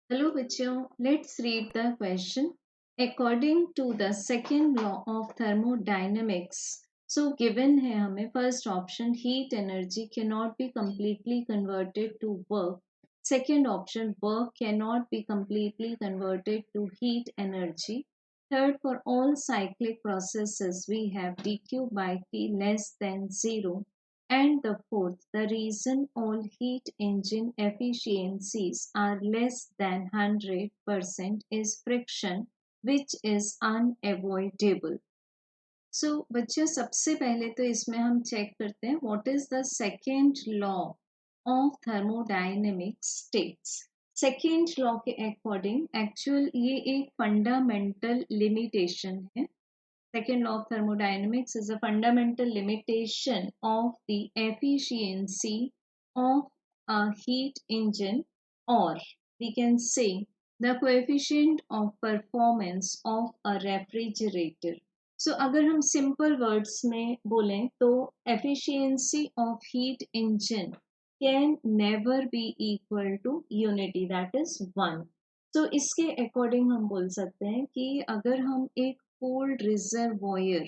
Hello bachcho, let's read the question. According to the second law of thermodynamics, so given है हमें first option heat energy cannot be completely converted to work. Second option work cannot be completely converted to heat energy. Third, for all cyclic processes we have dq by t less than 0. And the fourth, the reason all heat engine efficiencies are less than 100% is friction, which is unavoidable. So बच्चों सबसे पहले तो इसमें हम check करते हैं what is the second law of thermodynamics states. Second law के according actual ये एक फंडामेंटल लिमिटेशन है. Second law of thermodynamics is a fundamental limitation of the efficiency of a heat engine, or we can say the coefficient of performance of a refrigerator. So अगर हम simple words में बोलें तो efficiency of heat engine can never be equal to unity, that is 1. तो इसके according हम बोल सकते हैं कि अगर हम एक कोल्ड रिजर्वॉयर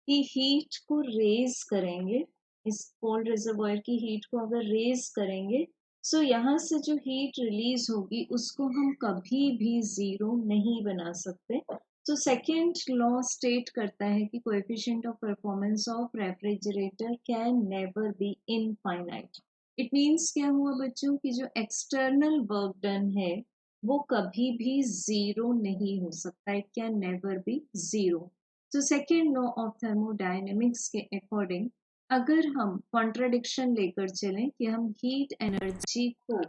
की हीट को रेज करेंगे, इस कोल्ड रिजर्वॉयर की हीट को अगर रेज करेंगे, सो यहाँ से जो हीट रिलीज होगी उसको हम कभी भी जीरो नहीं बना सकते. तो सेकेंड लॉ स्टेट करता है कि coefficient of performance of refrigerator can never be infinite. It means क्या हुआ बच्चों कि जो एक्सटर्नल वर्क डन है वो कभी भी जीरो नहीं हो सकता. It can never be zero. तो सेकेंड लॉ ऑफ थर्मोडायनेमिक्स के अकॉर्डिंग अगर हम कॉन्ट्राडिक्शन लेकर चलें कि हम हीट एनर्जी को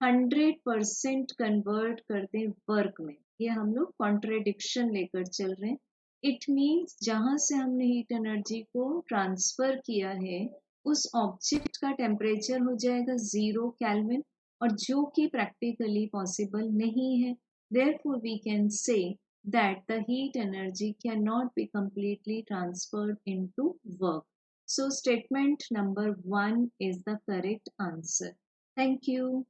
100% कन्वर्ट कर दें वर्क में, ये हम लोग कॉन्ट्राडिक्शन लेकर चल रहे हैं. इट मीन्स जहां से हमने हीट एनर्जी को ट्रांसफर किया है उस ऑब्जेक्ट का टेम्परेचर हो जाएगा 0 केल्विन, और जो कि प्रैक्टिकली पॉसिबल नहीं है. Therefore, we can say that the heat energy cannot be completely transferred into work. So, statement number 1 is the correct answer. Thank you.